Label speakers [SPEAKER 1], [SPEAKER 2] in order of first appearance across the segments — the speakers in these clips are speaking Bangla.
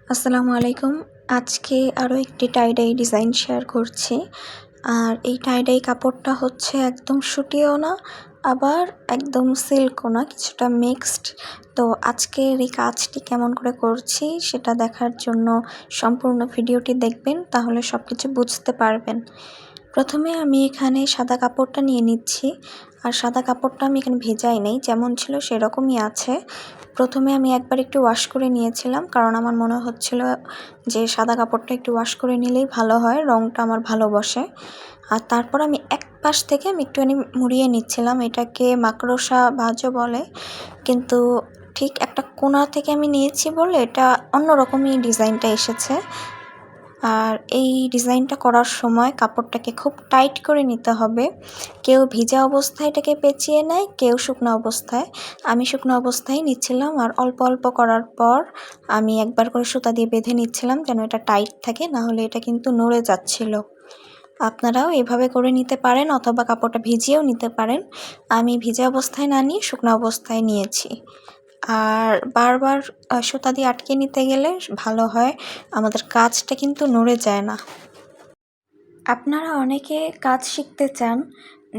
[SPEAKER 1] আসসালামু আলাইকুম। আজকে আরও একটি টাই ডাই ডিজাইন শেয়ার করছি। আর এই টাই ডাই কাপড়টা হচ্ছে একদম সুতিও না, আবার একদম সিল্কও না, কিছুটা মিক্সড। তো আজকের এই কাজটি কেমন করে করছি সেটা দেখার জন্য সম্পূর্ণ ভিডিওটি দেখবেন, তাহলে সব কিছু বুঝতে পারবেন। প্রথমে আমি এখানে সাদা কাপড়টা নিয়ে নিচ্ছি। আর সাদা কাপড়টা আমি এখানে ভেজাই নেই, যেমন ছিল সেরকমই আছে। প্রথমে আমি একবার একটু ওয়াশ করে নিয়েছিলাম, কারণ আমার মনে হচ্ছিল যে সাদা কাপড়টা একটু ওয়াশ করে নিলেই ভালো হয়, রঙটা আমার ভালো বসে। আর তারপর আমি এক পাশ থেকে আমি একটুখানি মুড়িয়ে নিচ্ছিলাম, এটাকে মাকড়সা ভাঁজও বলে, কিন্তু ঠিক একটা কোণা থেকে আমি নিয়েছি বলে এটা অন্যরকমই ডিজাইনটা এসেছে। আর এই ডিজাইনটা করার সময় কাপড়টাকে খুব টাইট করে নিতে হবে। কেউ ভিজা অবস্থায় এটাকে পেঁচিয়ে নেয়, কেউ শুকনো অবস্থায়। আমি শুকনো অবস্থায় নিচ্ছিলাম, আর অল্প অল্প করার পর আমি একবার করে সুতা দিয়ে বেঁধে নিচ্ছিলাম যেন এটা টাইট থাকে, না হলে এটা কিন্তু নড়ে যাচ্ছিল। আপনারাও এভাবে করে নিতে পারেন, অথবা কাপড়টা ভিজিয়েও নিতে পারেন। আমি ভিজা অবস্থায় না নিয়ে শুকনো অবস্থায় নিয়েছি। আর বারবার সুতা দিয়ে আটকে নিতে গেলে ভালো হয়, আমাদের কাজটা কিন্তু নড়ে যায় না। আপনারা অনেকে কাজ শিখতে চান,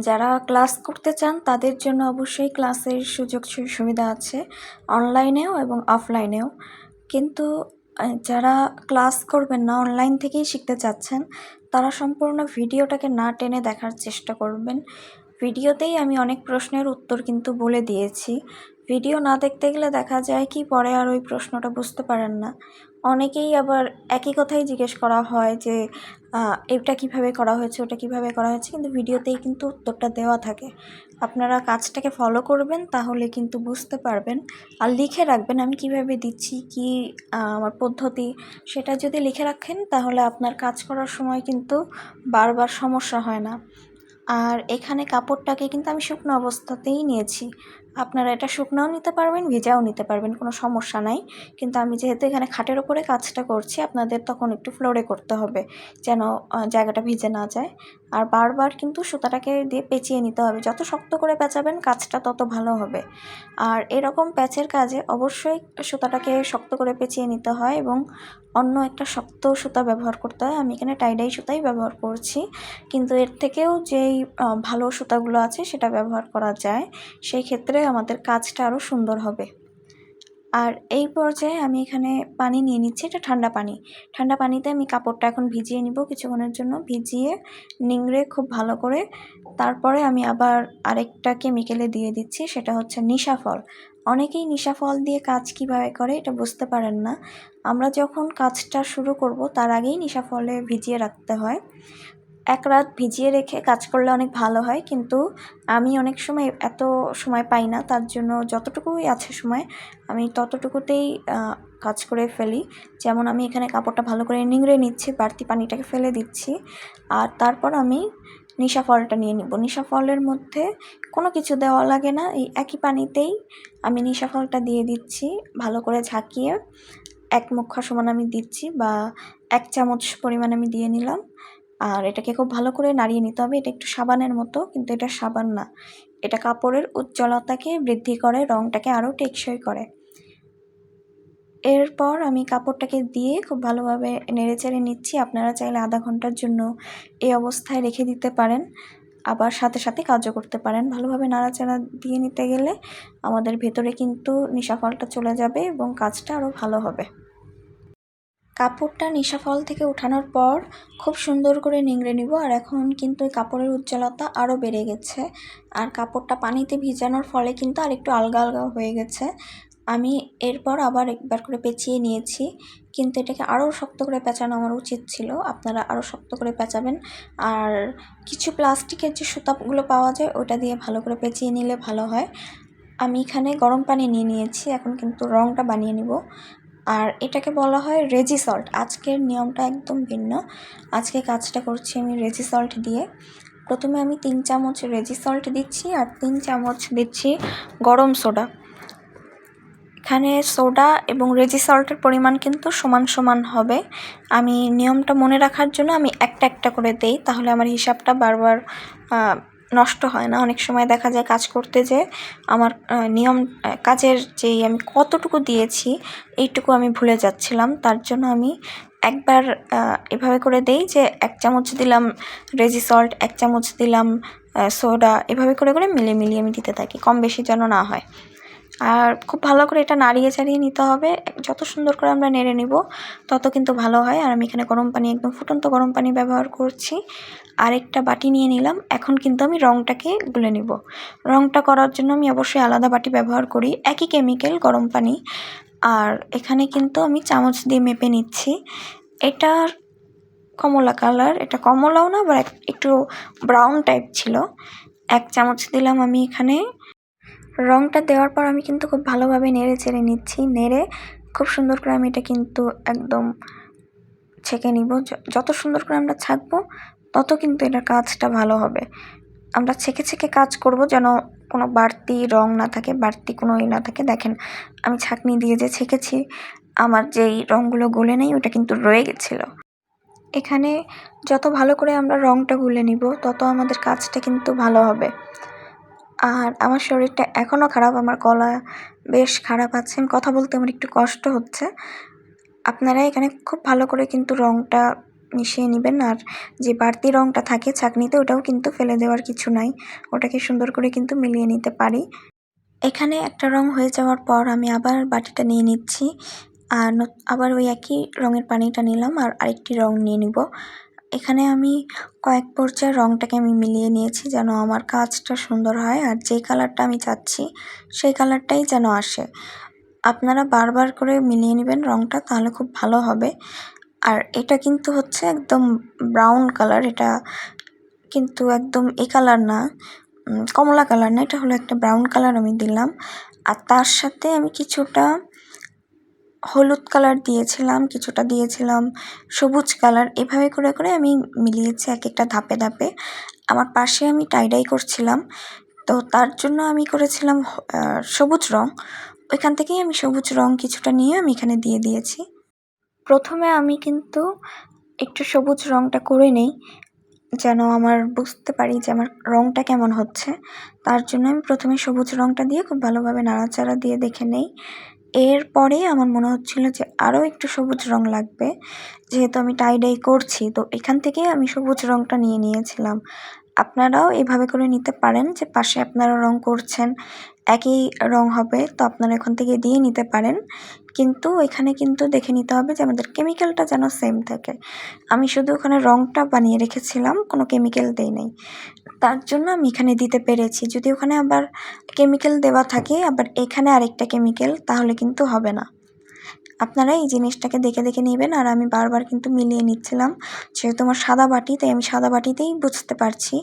[SPEAKER 1] যারা ক্লাস করতে চান তাদের জন্য অবশ্যই ক্লাসের সুযোগ সুবিধা আছে, অনলাইনেও এবং অফলাইনেও। কিন্তু যারা ক্লাস করবেন না, অনলাইন থেকেই শিখতে চাচ্ছেন, তারা সম্পূর্ণ ভিডিওটাকে না টেনে দেখার চেষ্টা করবেন। ভিডিওতেই আমি অনেক প্রশ্নের উত্তর কিন্তু বলে দিয়েছি। ভিডিও না দেখতে গেলে দেখা যায় কি পরে আর ওই প্রশ্নটা বুঝতে পারেন না। অনেকেই আবার একই কথাই জিজ্ঞেস করা হয় যে এটা কিভাবে করা হয়েছে, ওটা কিভাবে করা হয়েছে, কিন্তু ভিডিওতেই কিন্তু উত্তরটা দেওয়া থাকে। আপনারা কাজটাকে ফলো করবেন, তাহলে কিন্তু বুঝতে পারবেন। আর লিখে রাখবেন আমি কিভাবে দিচ্ছি, কি আমার পদ্ধতি, সেটা যদি লিখে রাখেন তাহলে আপনার কাজ করার সময় কিন্তু বারবার সমস্যা হয় না। আর এখানে কাপড়টাকে কিন্তু আমি শুকনো অবস্থাতেই নিয়েছি। আপনারা এটা শুকনাও নিতে পারবেন, ভেজাও নিতে পারবেন, কোনো সমস্যা নাই। কিন্তু আমি যেহেতু এখানে খাটের ওপরে কাজটা করছি, আপনাদের তখন একটু ফ্লোরে করতে হবে, যেন জায়গাটা ভিজে না যায়। আর বারবার কিন্তু সুতাটাকে দিয়ে পেঁচিয়ে নিতে হবে, যত শক্ত করে পেঁচাবেন কাজটা তত ভালো হবে। আর এরকম প্যাচের কাজে অবশ্যই সুতাটাকে শক্ত করে পেঁচিয়ে নিতে হয় এবং অন্য একটা শক্ত সুতা ব্যবহার করতে হয়। আমি এখানে টাই ডাই সুতাই ব্যবহার করছি, কিন্তু এর থেকেও যেই ভালো সুতাগুলো আছে সেটা ব্যবহার করা যায়, সেই ক্ষেত্রে আমাদের কাজটা আরও সুন্দর হবে। আর এই পর্যায়ে আমি এখানে পানি নিয়ে নিচ্ছি, এটা ঠান্ডা পানি। ঠান্ডা পানিতে আমি কাপড়টা এখন ভিজিয়ে নিব কিছুক্ষণের জন্য, ভিজিয়ে নিংড়ে খুব ভালো করে তারপরে আমি আবার আরেকটা কেমিক্যালে দিয়ে দিচ্ছি, সেটা হচ্ছে নিশা ফল। অনেকেই নিশা ফল দিয়ে কাজ কিভাবে করে এটা বুঝতে পারেন না। আমরা যখন কাজটা শুরু করব তার আগেই নিশা ফলে ভিজিয়ে রাখতে হয়। এক রাত ভিজিয়ে রেখে কাজ করলে অনেক ভালো হয়, কিন্তু আমি অনেক সময় এত সময় পাই না, তার জন্য যতটুকুই আছে সময় আমি ততটুকুতেই কাজ করে ফেলি। যেমন আমি এখানে কাপড়টা ভালো করে নিংড়ে নিচ্ছি, বাড়তি পানিটাকে ফেলে দিচ্ছি, আর তারপর আমি নিশা ফলটা নিয়ে নিব। নিশা ফলের মধ্যে কোনো কিছু দেওয়া লাগে না, এই একই পানিতেই আমি নিশা ফলটা দিয়ে দিচ্ছি, ভালো করে ঝাঁকিয়ে এক মুঠা সমান আমি দিচ্ছি, বা 1 চামচ পরিমাণ আমি দিয়ে নিলাম। আর এটাকে খুব ভালো করে নাড়িয়ে নিতে হবে। এটা একটু সাবানের মতো, কিন্তু এটা সাবান না, এটা কাপড়ের উজ্জ্বলতাকে বৃদ্ধি করে, রঙটাকে আরও টেকসই করে। এরপর আমি কাপড়টাকে দিয়ে খুব ভালোভাবে নেড়েচেড়ে নিচ্ছি। আপনারা চাইলে আধা ঘন্টার জন্য এই অবস্থায় রেখে দিতে পারেন, আবার সাথে সাথে কাজও করতে পারেন। ভালোভাবে নাড়াচাড়া দিয়ে নিতে গেলে আমাদের ভেতরে কিন্তু নিশা ফলটা চলে যাবে এবং কাজটা আরও ভালো হবে। কাপড়টা নিশা ফল থেকে উঠানোর পর খুব সুন্দর করে নিংড়ে নিব। আর এখন কিন্তু এই কাপড়ের উজ্জ্বলতা আরও বেড়ে গেছে, আর কাপড়টা পানিতে ভিজানোর ফলে কিন্তু আর একটু আলগা আলগা হয়ে গেছে। আমি এরপর আবার একবার করে পেঁচিয়ে নিয়েছি, কিন্তু এটাকে আরও শক্ত করে পেঁচানো আমার উচিত ছিল, আপনারা আরও শক্ত করে পেঁচাবেন। আর কিছু প্লাস্টিকের যে সুতাগুলো পাওয়া যায় ওটা দিয়ে ভালো করে পেঁচিয়ে নিলে ভালো হয়। আমি এখানে গরম পানি নিয়ে নিয়েছি, এখন কিন্তু রঙটা বানিয়ে নিব। আর এটাকে বলা হয় রেজি সল্ট। আজকের নিয়মটা একদম ভিন্ন, আজকে কাজটা করছি আমি রেজি সল্ট দিয়ে। প্রথমে আমি 3 চামচ রেজি সল্ট দিচ্ছি, আর 3 চামচ দিচ্ছি গরম সোডা। এখানে সোডা এবং রেজি সল্টের পরিমাণ কিন্তু সমান সমান হবে। আমি নিয়মটা মনে রাখার জন্য আমি একটা একটা করে দেই, তাহলে আমার হিসাবটা বারবার নষ্ট হয় না। অনেক সময় দেখা যায় কাজ করতে যেয়ে আমার নিয়ম কাজের যেই আমি কতটুকু দিয়েছি এইটুকু আমি ভুলে যাচ্ছিলাম। তার জন্য আমি একবার এভাবে করে দেই যে 1 চামচ দিলাম রেজি সল্ট, 1 চামচ দিলাম সোডা, এভাবে করে মিলিয়ে আমি দিতে থাকি, কম বেশি যেন না হয়। আর খুব ভালো করে এটা নাড়িয়ে চাড়িয়ে নিতে হবে। যত সুন্দর করে আমরা নেড়ে নিব তত কিন্তু ভালো হয়। আর আমি এখানে গরম পানি, একদম ফুটন্ত গরম পানি ব্যবহার করছি। আরেকটা বাটি নিয়ে নিলাম। এখন কিন্তু আমি রঙটাকে গুলে নিব। রঙটা করার জন্য আমি অবশ্যই আলাদা বাটি ব্যবহার করি, একই কেমিক্যাল, গরম পানি। আর এখানে কিন্তু আমি চামচ দিয়ে মেপে নিচ্ছি। এটার কমলা কালার, এটা কমলাও না, আবার একটু ব্রাউন টাইপ ছিল। 1 চামচ দিলাম আমি এখানে। রঙটা দেওয়ার পর আমি কিন্তু খুব ভালোভাবে নেড়ে চেড়ে নিচ্ছি। নেড়ে খুব সুন্দর করে আমি এটা কিন্তু একদম ছেঁকে নিব। যত সুন্দর করে আমরা ছাঁকবো তত কিন্তু এটার কাজটা ভালো হবে। আমরা ছেঁকে ছেঁকে কাজ করব, যেন কোনো বাড়তি রং না থাকে, বাড়তি কোনো না থাকে। দেখেন আমি ছাঁকনি দিয়ে যে ছেঁকেছি, আমার যেই রঙগুলো গলে নেই ওটা কিন্তু রয়ে গেছিলো। এখানে যত ভালো করে আমরা রঙটা গুলে নিব তত আমাদের কাজটা কিন্তু ভালো হবে। আর আমার শরীরটা এখনও খারাপ, আমার গলা বেশ খারাপ আছে, কথা বলতে আমার একটু কষ্ট হচ্ছে। আপনারা এখানে খুব ভালো করে কিন্তু রঙটা মিশিয়ে নেবেন। আর যে বাড়তি রঙটা থাকে ছাঁকনিতে ওটাও কিন্তু ফেলে দেওয়ার কিছু নাই, ওটাকে সুন্দর করে কিন্তু মিলিয়ে নিতে পারি। এখানে একটা রং হয়ে যাওয়ার পর আমি আবার বাটিটা নিয়ে নিচ্ছি। আর আবার ওই একই রঙের পানিটা নিলাম আর আরেকটি রং নিয়ে নিব। এখানে আমি কয়েক পর্যায়ে রঙটাকে আমি মিলিয়ে নিয়েছি যেন আমার কাজটা সুন্দর হয় আর যেই কালারটা আমি চাচ্ছি সেই কালারটাই যেন আসে। আপনারা বারবার করে মিলিয়ে নেবেন রঙটা, তাহলে খুব ভালো হবে। আর এটা কিন্তু হচ্ছে একদম ব্রাউন কালার, এটা কিন্তু একদম এই কালার না, কমলা কালার না, এটা হলো একটা ব্রাউন কালার আমি দিলাম। আর তার সাথে আমি কিছুটা হলুদ কালার দিয়েছিলাম, কিছুটা দিয়েছিলাম সবুজ কালার। এভাবে করে আমি মিলিয়েছি এক একটা ধাপে ধাপে। আমার পাশে আমি টাই ডাই করছিলাম, তো তার জন্য আমি করেছিলাম সবুজ রং। ওইখান থেকেই আমি সবুজ রং কিছুটা নিয়ে আমি এখানে দিয়ে দিয়েছি। প্রথমে আমি কিন্তু একটু সবুজ রংটা করে নেই যেন আমার বুঝতে পারি যে আমার রংটা কেমন হচ্ছে। তার জন্য আমি প্রথমে সবুজ রংটা দিয়ে খুব ভালোভাবে নাড়াচাড়া দিয়ে দেখে নেই। এরপরে আমার মনে হচ্ছিল যে আরও একটু সবুজ রং লাগবে, যেহেতু আমি টাই ডাই করছি, তো এখান থেকেই আমি সবুজ রংটা নিয়ে নিয়েছিলাম। আপনারাও এভাবে করে নিতে পারেন যে পাশে আপনারা রং করছেন, একই রং হবে, তো আপনারা এখান থেকে দিয়ে নিতে পারেন। কিন্তু এখানে কিন্তু দেখে নিতে হবে যে আমাদের কেমিক্যালটা যেন সেম থাকে। আমি শুধু ওখানে রংটা বানিয়ে রেখেছিলাম, কোনো কেমিক্যাল দেই নাই। তার জন্য আমি এখানে দিতে পেরেছি। যদি ওখানে আবার কেমিক্যাল দেওয়া থাকে আবার এখানে আরেকটা কেমিক্যাল, তাহলে কিন্তু হবে না। আপনারা এই জিনিসটাকে দেখে নেবেন। আর আমি বারবার কিন্তু মিলিয়ে নিচ্ছিলাম, যেহেতু আমার সাদা বাটি, তাই আমি সাদা বাটিতেই বুঝতে পারছি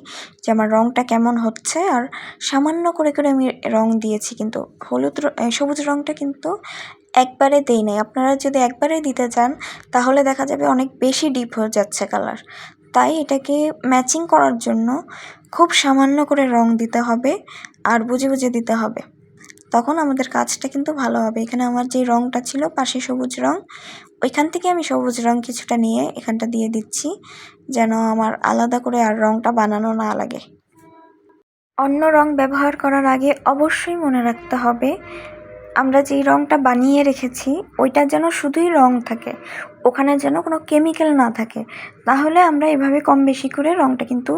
[SPEAKER 1] যে আমার রঙটা কেমন হচ্ছে। আর সামান্য করে আমি রং দিয়েছি, কিন্তু সবুজ রঙটা কিন্তু একবারে দেই নাই। আপনারা যদি একবারে দিতে চান তাহলে দেখা যাবে অনেক বেশি ডিপ হয়ে যাচ্ছে কালার। তাই এটাকে ম্যাচিং করার জন্য খুব সামান্য করে রং দিতে হবে আর বুঝে বুঝে দিতে হবে, তখন আমাদের কাজটা কিন্তু ভালো হবে। এখানে আমার যে রঙটা ছিল পাশে সবুজ রং, ওইখান থেকে আমি সবুজ রং কিছুটা নিয়ে এখানটা দিয়ে দিচ্ছি যেন আমার আলাদা করে আর রঙটা বানানো না লাগে। অন্য রং ব্যবহার করার আগে অবশ্যই মনে রাখতে হবে আমরা যেই রঙটা বানিয়ে রেখেছি ওইটা যেন শুধুই রং থাকে, ওখানে যেন কোনো কেমিক্যাল না থাকে। তাহলে আমরা এভাবে কম বেশি করে রঙটা কিন্তু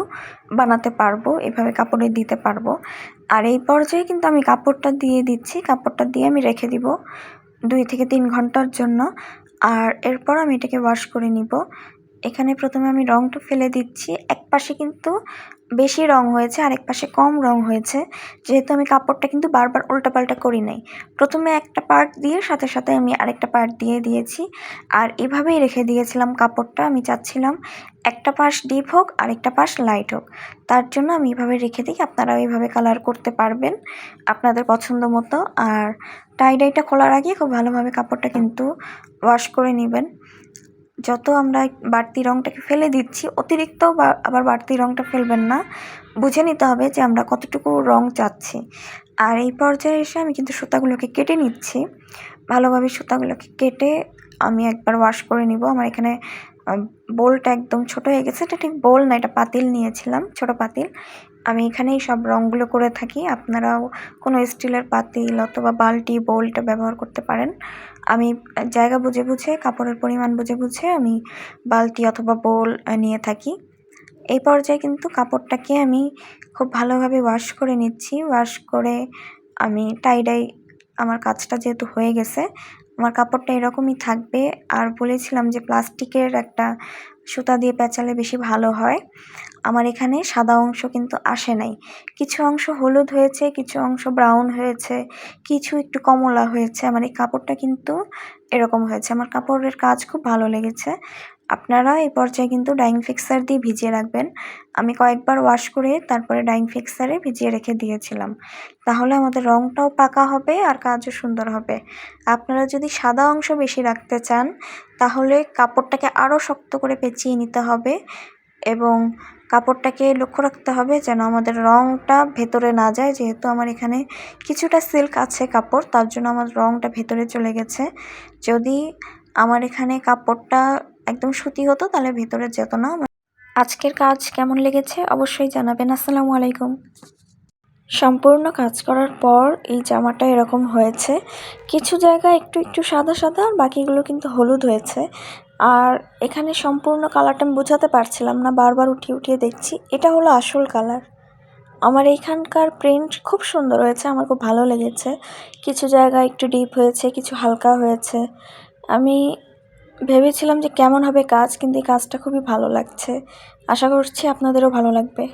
[SPEAKER 1] বানাতে পারবো, এভাবে কাপড়ে দিতে পারবো। আর এই পর্যায়ে কিন্তু আমি কাপড়টা দিয়ে দিচ্ছি, কাপড়টা দিয়ে আমি রেখে দিব 2 থেকে 3 ঘন্টার জন্য। আর এরপর আমি এটাকে ওয়াশ করে নিব। এখানে প্রথমে আমি রঙটা ফেলে দিচ্ছি। এক পাশে কিন্তু বেশি রং হয়েছে, আরেক পাশে কম রং হয়েছে, যেহেতু আমি কাপড়টা কিন্তু বারবার উল্টাপাল্টা করি নাই। প্রথমে একটা পার্ট দিয়ে সাথে আমি আরেকটা পার্ট দিয়ে দিয়েছি আর এভাবেই রেখে দিয়েছিলাম কাপড়টা। আমি চাচ্ছিলাম একটা পাশ ডিপ হোক আরেকটা পাশ লাইট হোক, তার জন্য আমি এভাবে রেখে দিই। আপনারাও এইভাবে কালার করতে পারবেন আপনাদের পছন্দ মতো। আর টাই ডাইটা খোলার আগে খুব ভালোভাবে কাপড়টা কিন্তু ওয়াশ করে নেবেন। যত আমরা বাড়তি রঙটাকে ফেলে দিচ্ছি, অতিরিক্ত আবার বাড়তি রঙটা ফেলবেন না, বুঝে নিতে হবে যে আমরা কতটুকু রং চাচ্ছি। আর এই পর্যায়ে এসে আমি কিন্তু সুতাগুলোকে কেটে নিচ্ছি। ভালোভাবে সুতাগুলোকে কেটে আমি একবার ওয়াশ করে নিব। আমার এখানে বোলটা একদম ছোট হয়ে গেছে, এটা ঠিক বোল না, এটা পাতিল নিয়েছিলাম, ছোট পাতিল। আমি এখানেই সব রঙগুলো করে থাকি। আপনারাও কোনো স্টিলের পাতিল অথবা বালতি বোলটা ব্যবহার করতে পারেন। আমি জায়গা বুঝে বুঝে, কাপড়ের পরিমাণ বুঝে বুঝে আমি বালতি অথবা বোল নিয়ে থাকি। এই পর্যায়ে কিন্তু কাপড়টাকে আমি খুব ভালোভাবে ওয়াশ করে নিচ্ছি। ওয়াশ করে আমি টাই ডাই, আমার কাজটা যেহেতু হয়ে গেছে, আমার কাপড়টা এরকমই থাকবে। আর বলেছিলাম যে প্লাস্টিকের একটা সুতা দিয়ে পেঁচালে বেশি ভালো হয়। আমার এখানে সাদা অংশ কিন্তু আসে নাই, কিছু অংশ হলুদ হয়েছে, কিছু অংশ ব্রাউন হয়েছে, কিছু একটু কমলা হয়েছে। আমার এই কাপড়টা কিন্তু এরকম হয়েছে। আমার কাপড়ের কাজ খুব ভালো লেগেছে। আপনারা এই পর্যায়ে কিন্তু ডাইং ফিক্সার দিয়ে ভিজিয়ে রাখবেন। আমি কয়েকবার ওয়াশ করে তারপরে ডাইং ফিক্সারে ভিজিয়ে রেখে দিয়েছিলাম। তাহলে আমাদের রঙটাও পাকা হবে আর কাজও সুন্দর হবে। আপনারা যদি সাদা অংশ বেশি রাখতে চান তাহলে কাপড়টাকে আরও শক্ত করে পেঁচিয়ে নিতে হবে এবং কাপড়টাকে লক্ষ্য রাখতে হবে যেন আমাদের রঙটা ভেতরে না যায়। যেহেতু আমার এখানে কিছুটা সিল্ক আছে কাপড়, তার জন্য আমার রঙটা ভেতরে চলে গেছে। যদি আমার এখানে কাপড়টা একদম সুতি হতো তাহলে ভেতরে যেত না। আজকের কাজ কেমন লেগেছে অবশ্যই জানাবেন। আসসালামু আলাইকুম। সম্পূর্ণ কাজ করার পর এই জামাটা এরকম হয়েছে। কিছু জায়গায় একটু একটু সাদা সাদা, আর বাকিগুলো কিন্তু হলুদ হয়েছে। আর এখানে সম্পূর্ণ কালারটা আমি বোঝাতে পারছিলাম না, বারবার উঠিয়ে উঠিয়ে দেখছি। এটা হলো আসল কালার। আমার এইখানকার প্রিন্ট খুব সুন্দর হয়েছে, আমার খুব ভালো লেগেছে। কিছু জায়গায় একটু ডিপ হয়েছে, কিছু হালকা হয়েছে। আমি ভেবেছিলাম যে কেমন হবে কাজ, কিন্তু এই কাজটা খুবই ভালো লাগছে। আশা করছি আপনাদেরও ভালো লাগবে।